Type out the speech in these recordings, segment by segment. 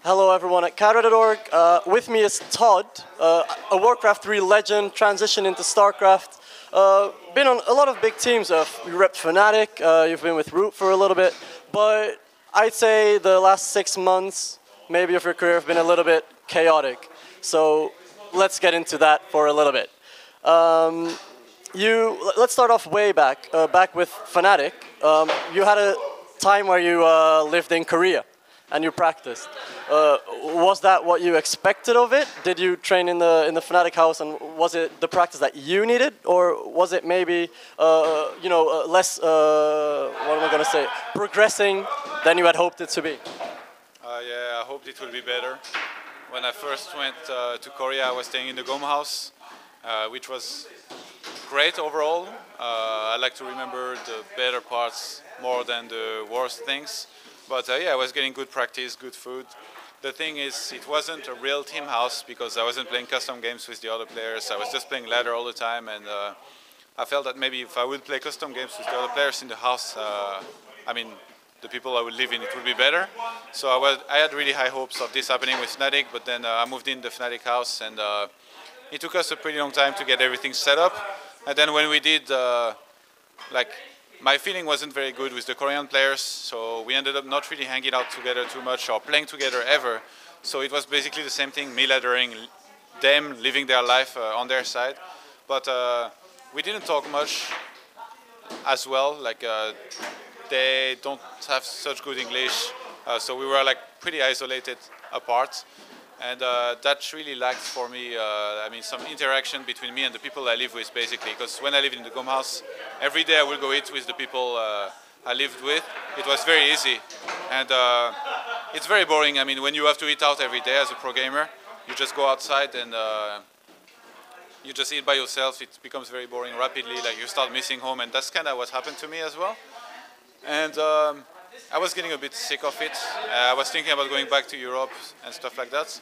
Hello everyone at Cadre.org. With me is ToD, a WarCraft3 Legend, transition into StarCraft. Been on a lot of big teams. You repped fnatic, you've been with Root for a little bit, but I'd say the last 6 months, maybe of your career, have been a little bit chaotic. So let's get into that for a little bit. Let's start off way back, back with fnatic. You had a time where you lived in Korea and you practiced. Was that what you expected of it? Did you train in the fnatic house, and was it the practice that you needed, or was it maybe less what am I going to say, progressing than you had hoped it to be? Yeah, I hoped it would be better. When I first went to Korea, I was staying in the Gom house, which was great overall. I like to remember the better parts more than the worst things. But yeah, I was getting good practice, good food. The thing is, it wasn't a real team house because I wasn't playing custom games with the other players. I was just playing ladder all the time, and I felt that maybe if I would play custom games with the other players in the house, I mean, the people I would live in, it would be better. So I had really high hopes of this happening with fnatic, but then I moved in the fnatic house, and it took us a pretty long time to get everything set up. And then when we did, my feeling wasn't very good with the Korean players, so we ended up not really hanging out together too much or playing together ever. So it was basically the same thing, me laddering, them living their life on their side. But we didn't talk much as well. They don't have such good English, so we were pretty isolated apart. And that really lacked for me, some interaction between me and the people I live with, basically. Because when I lived in the Gom house, every day I would go eat with the people I lived with. It was very easy. And it's very boring. I mean, when you have to eat out every day as a pro gamer, you just go outside and you just eat by yourself. It becomes very boring rapidly. You start missing home, and that's kind of what happened to me as well. And I was getting a bit sick of it. I was thinking about going back to Europe and stuff like that.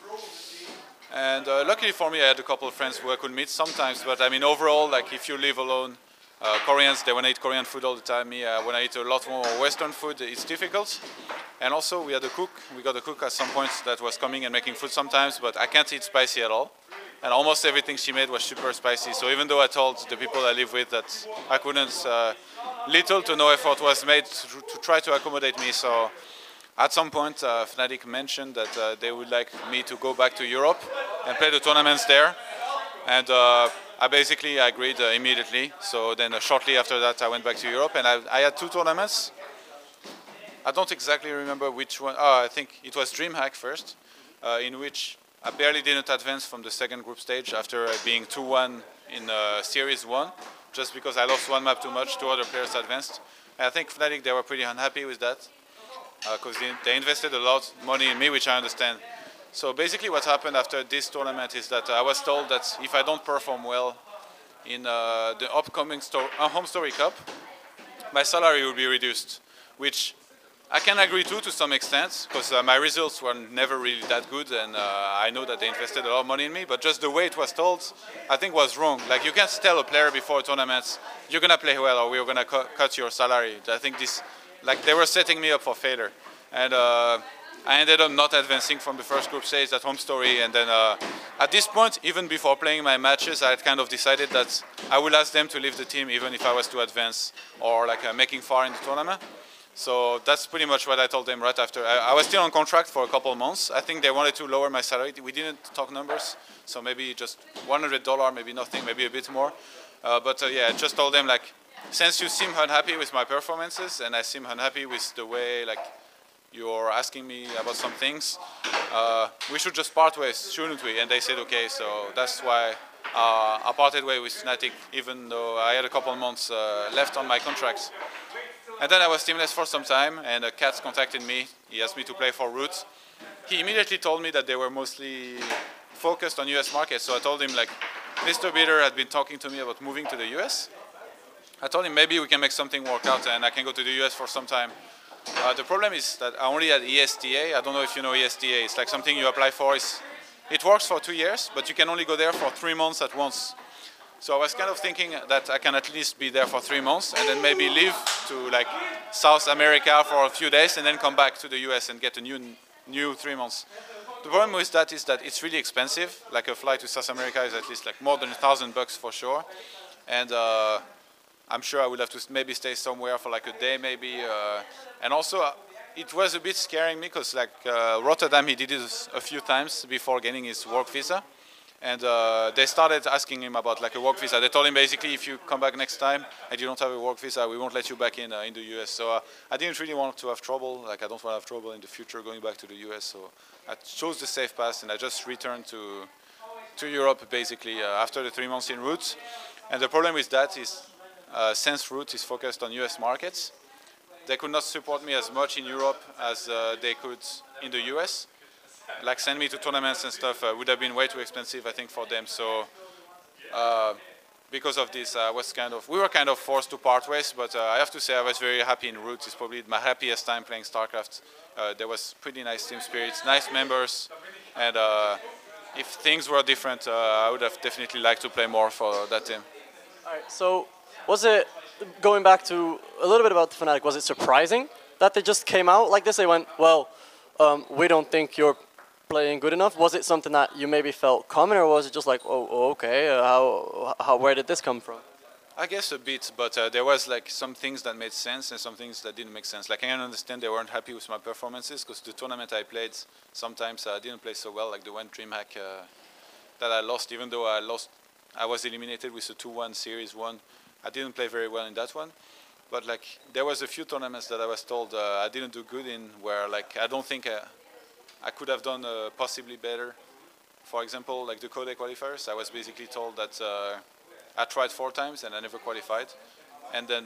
And luckily for me, I had a couple of friends who I could meet sometimes. But I mean, overall, if you live alone, Koreans, they want to eat Korean food all the time. Me, when I eat a lot more Western food, it's difficult. And also, we had a cook. We got a cook at some point that was coming and making food sometimes, but I can't eat spicy at all. And almost everything she made was super spicy. So even though I told the people I live with that I couldn't, little to no effort was made to try to accommodate me. So at some point, fnatic mentioned that they would like me to go back to Europe and play the tournaments there. And I basically agreed immediately. So then shortly after that, I went back to Europe, and I had 2 tournaments. I don't exactly remember which one. I think it was DreamHack first, in which I barely didn't advance from the second group stage after being 2-1 in Series 1, just because I lost 1 map too much, 2 other players advanced. And I think fnatic, they were pretty unhappy with that, because they invested a lot of money in me, which I understand. So basically what happened after this tournament is that I was told that if I don't perform well in the upcoming Home Story Cup, my salary will be reduced, which I can agree to some extent, because my results were never really that good, and I know that they invested a lot of money in me, but just the way it was told, I think was wrong. You can't tell a player before a tournament, you're going to play well or we're going to cut your salary. I think this, they were setting me up for failure. And I ended up not advancing from the first group stage at Home Story, and then at this point, even before playing my matches, I had kind of decided that I would ask them to leave the team even if I was to advance or making far in the tournament. So that's pretty much what I told them right after. I was still on contract for a couple of months. I think they wanted to lower my salary. We didn't talk numbers, so maybe just $100, maybe nothing, maybe a bit more. Yeah, I just told them, since you seem unhappy with my performances and I seem unhappy with the way you're asking me about some things, we should just part ways, shouldn't we? And they said okay, so that's why I parted ways with fnatic, even though I had a couple of months left on my contract. And then I was teamless for some time, and Katz contacted me. He asked me to play for Root. He immediately told me that they were mostly focused on US markets, so I told him, Mr. Bitter had been talking to me about moving to the US. I told him maybe we can make something work out and I can go to the US for some time. The problem is that I only had ESTA. I don't know if you know ESTA. It's something you apply for. It works for 2 years, but you can only go there for 3 months at once. So I was kind of thinking that I can at least be there for 3 months and then maybe leave to South America for a few days and then come back to the US and get a new new 3 months. The problem with that is that it's really expensive. Like a flight to South America is at least like more than $1,000 for sure, and I'm sure I would have to maybe stay somewhere for like a day maybe, and also it was a bit scaring me because like Rotterdam, he did it a few times before getting his work visa. And they started asking him about like a work visa. They told him basically, if you come back next time and you don't have a work visa, we won't let you back in the US. So I didn't really want to have trouble. Like I don't want to have trouble in the future going back to the US. So I chose the safe path and I just returned to Europe basically after the 3 months in Root. And the problem with that is since Root is focused on US markets, they could not support me as much in Europe as they could in the US. Like send me to tournaments and stuff would have been way too expensive, I think, for them. So because of this, we were kind of forced to part ways. But I have to say, I was very happy in Roots. It's probably my happiest time playing StarCraft. There was pretty nice team spirits, nice members, and if things were different, I would have definitely liked to play more for that team. All right. So was it, going back to a little bit about the Fnatic, was it surprising that they just came out like this? They went, well, we don't think you're playing good enough. Was it something that you maybe felt common, or was it just like, oh okay, where did this come from? I guess a bit, but there was like some things that made sense and some things that didn't make sense. Like I can understand they weren't happy with my performances because the tournament I played, sometimes I didn't play so well. Like the one DreamHack that I lost, even though I was eliminated with a 2-1 series 1. I didn't play very well in that one. But like there was a few tournaments that I was told I didn't do good in, where like I don't think I could have done possibly better. For example, like the ToD qualifiers, I was basically told that I tried 4 times and I never qualified. And then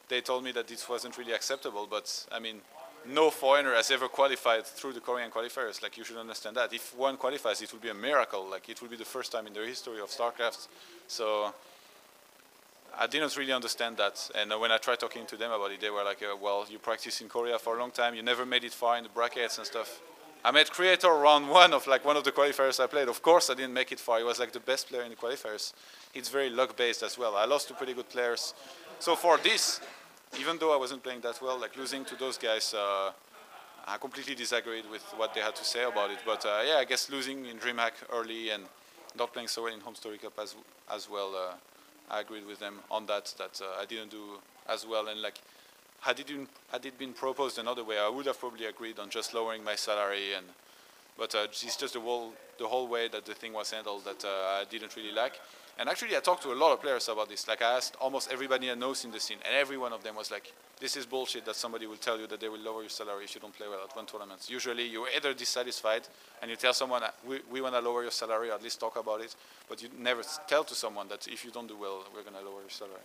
they told me that this wasn't really acceptable, but I mean, no foreigner has ever qualified through the Korean qualifiers. Like you should understand that. If one qualifies, it would be a miracle. Like it would be the first time in the history of StarCraft. So I didn't really understand that, and when I tried talking to them about it, they were like, well, you practiced in Korea for a long time, you never made it far in the brackets and stuff. I made Creator round 1 of like one of the qualifiers I played. Of course I didn't make it far, he was like the best player in the qualifiers. It's very luck-based as well. I lost to pretty good players. So for this, even though I wasn't playing that well, like losing to those guys, I completely disagreed with what they had to say about it. But yeah, I guess losing in DreamHack early and not playing so well in Home Story Cup as well, I agreed with them on that I didn't do as well, and like had it been proposed another way, I would have probably agreed on just lowering my salary, but it's just the whole way that the thing was handled that I didn't really like. And actually I talked to a lot of players about this. Like I asked almost everybody I know in the scene, and every one of them was like, this is bullshit that somebody will tell you that they will lower your salary if you don't play well at one tournament. Usually you're either dissatisfied and you tell someone, we want to lower your salary, or at least talk about it, but you never tell to someone that if you don't do well, we're going to lower your salary.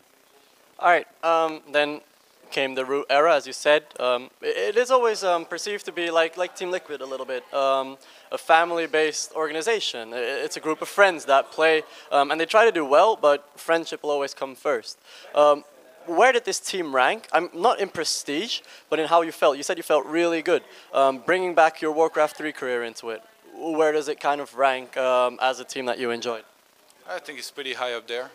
All right, then came the Root era, as you said. It is always perceived to be like Team Liquid a little bit, a family-based organization. It's a group of friends that play, and they try to do well, but friendship will always come first. Where did this team rank? I'm not in prestige, but in how you felt. You said you felt really good. Bringing back your WarCraft 3 career into it, where does it kind of rank as a team that you enjoyed? I think it's pretty high up there.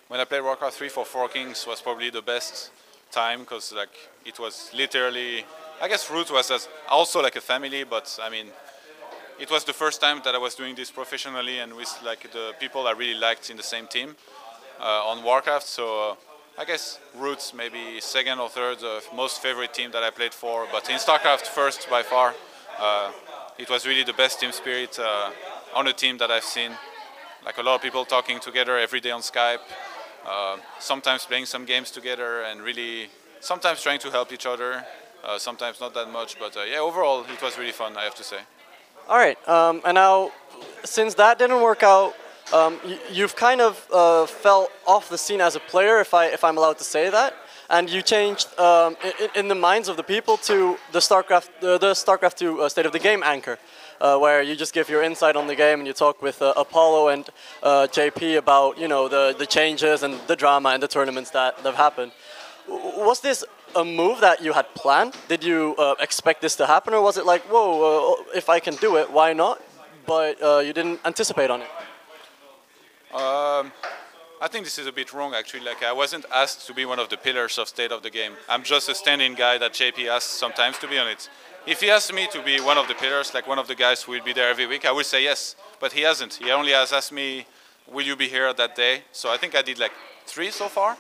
When I played WarCraft 3 for 4 Kings was probably the best time, because like it was literally, I guess Root was also like a family, but I mean, it was the first time that I was doing this professionally and with like the people I really liked in the same team on Warcraft. So I guess Root's maybe second or third most favorite team that I played for, but in StarCraft first by far. It was really the best team spirit on a team that I've seen. Like a lot of people talking together every day on Skype, sometimes playing some games together, and really sometimes trying to help each other, sometimes not that much, but yeah, overall it was really fun, I have to say. All right, and now since that didn't work out, you've kind of fell off the scene as a player, if I'm allowed to say that, and you changed in the minds of the people to the StarCraft 2 State of the Game anchor. Where you just give your insight on the game and you talk with Apollo and JP about, you know, the changes and the drama and the tournaments that have happened. Was this a move that you had planned? Did you expect this to happen, or was it like, whoa, if I can do it, why not? But you didn't anticipate on it. I think this is a bit wrong, actually. Like, I wasn't asked to be one of the pillars of State of the Game. I'm just a stand-in guy that JP asks sometimes to be on it. If he asked me to be one of the pillars, like one of the guys who will be there every week, I would say yes. But he hasn't. He only has asked me, will you be here that day? So I think I did like 3 so far.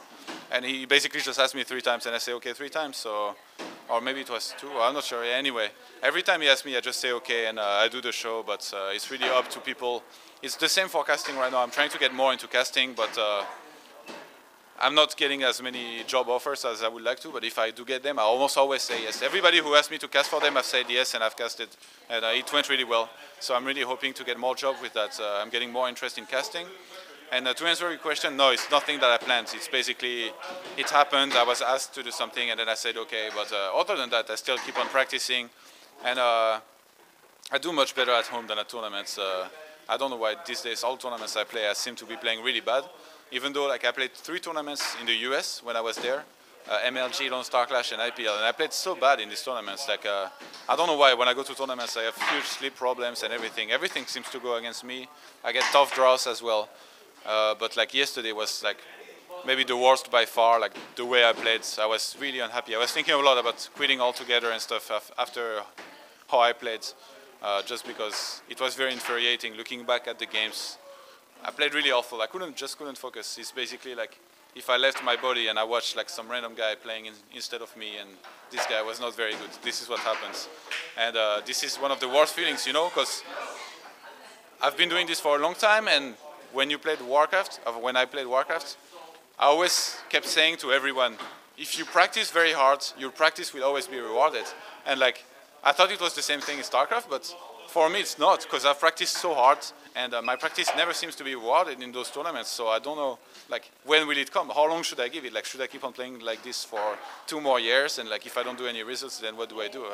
And he basically just asked me 3 times, and I say, okay, 3 times. So, or maybe it was 2, I'm not sure. Yeah, anyway, every time he asks me, I just say okay, and I do the show. But it's really up to people. It's the same for casting right now. I'm trying to get more into casting, but I'm not getting as many job offers as I would like to. But if I do get them, I almost always say yes. Everybody who asked me to cast for them, I've said yes, and I've casted, and it went really well. So I'm really hoping to get more job with that. I'm getting more interest in casting. And to answer your question, no, it's nothing that I planned. It's basically, it happened. I was asked to do something, and then I said okay. But other than that, I still keep on practicing, and I do much better at home than at tournaments. I don't know why these days all tournaments I play, I seem to be playing really bad. Even though like I played 3 tournaments in the US when I was there, MLG, Lone Star Clash, and IPL, and I played so bad in these tournaments. Like I don't know why. When I go to tournaments, I have huge sleep problems and everything. Everything seems to go against me. I get tough draws as well. But like yesterday was like maybe the worst by far, like the way I played. I was really unhappy. I was thinking a lot about quitting altogether and stuff after how I played, just because it was very infuriating looking back at the games. I played really awful. I just couldn't focus. It's basically like if I left my body and I watched like some random guy playing instead of me, and this guy was not very good. This is what happens. And this is one of the worst feelings, you know, because I've been doing this for a long time, and when you played Warcraft, when I played Warcraft, I always kept saying to everyone, if you practice very hard, your practice will always be rewarded. And like, I thought it was the same thing in StarCraft, but for me it's not, because I've practiced so hard, and my practice never seems to be rewarded in those tournaments. So I don't know, like, when will it come? How long should I give it? Like, should I keep on playing like this for 2 more years? And like, if I don't do any results, then what do I do?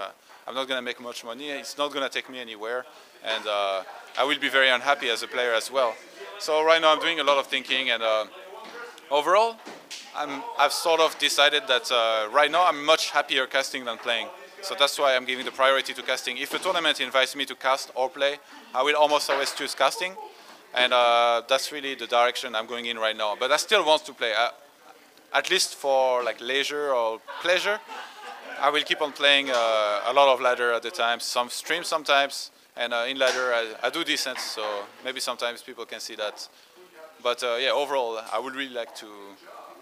I'm not gonna make much money. It's not gonna take me anywhere, and I will be very unhappy as a player as well. So right now I'm doing a lot of thinking, and overall, I've sort of decided that right now I'm much happier casting than playing. So that's why I'm giving the priority to casting. If a tournament invites me to cast or play, I will almost always choose casting, and that's really the direction I'm going in right now. But I still want to play, at least for like leisure or pleasure. I will keep on playing a lot of ladder at the time, some streams sometimes. And in ladder, I do decent, so maybe sometimes people can see that. But yeah, overall, I would really like to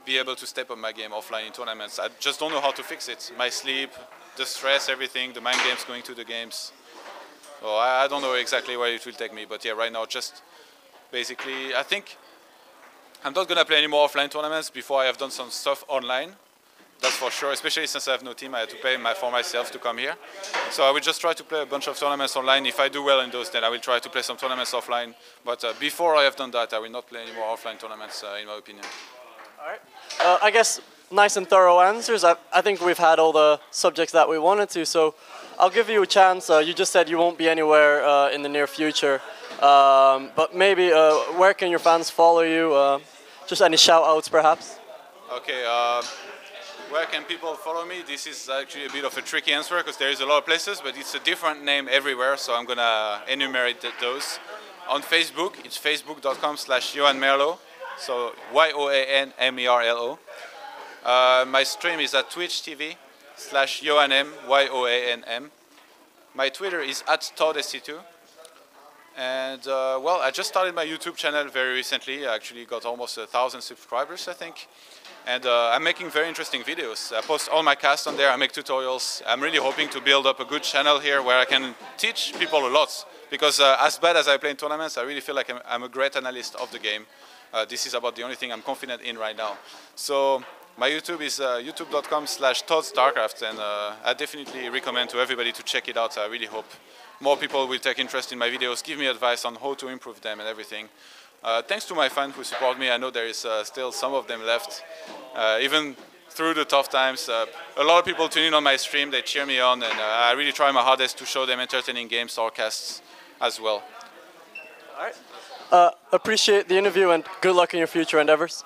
be able to step up my game offline in tournaments. I just don't know how to fix it. My sleep, the stress, everything, the mind games going to the games. So I don't know exactly where it will take me, but yeah, right now, just basically, I think I'm not going to play any more offline tournaments before I have done some stuff online. That's for sure, especially since I have no team. I had to pay for myself to come here. So I will just try to play a bunch of tournaments online. If I do well in those, then I will try to play some tournaments offline. But before I have done that, I will not play any more offline tournaments, in my opinion. All right. I guess nice and thorough answers. I think we've had all the subjects that we wanted to. So I'll give you a chance. You just said you won't be anywhere in the near future. But maybe where can your fans follow you? Just any shout-outs, perhaps? Okay. Where can people follow me? This is actually a bit of a tricky answer because there is a lot of places, but it's a different name everywhere, so I'm gonna enumerate those. On Facebook, it's facebook.com/Yoan Merlo, so YOANMERLO. My stream is at Twitch TV/YoanM, YOANM. My Twitter is at ToD. And well, I just started my YouTube channel very recently. I actually got almost 1,000 subscribers, I think. And I'm making very interesting videos. I post all my casts on there, I make tutorials. I'm really hoping to build up a good channel here where I can teach people a lot. Because as bad as I play in tournaments, I really feel like I'm a great analyst of the game. This is about the only thing I'm confident in right now. So my YouTube is youtube.com/ToD and I definitely recommend to everybody to check it out. I really hope more people will take interest in my videos, give me advice on how to improve them and everything. Thanks to my fans who support me. I know there is still some of them left. Even through the tough times, a lot of people tune in on my stream, they cheer me on, and I really try my hardest to show them entertaining games or casts as well. All right. Appreciate the interview and good luck in your future endeavors.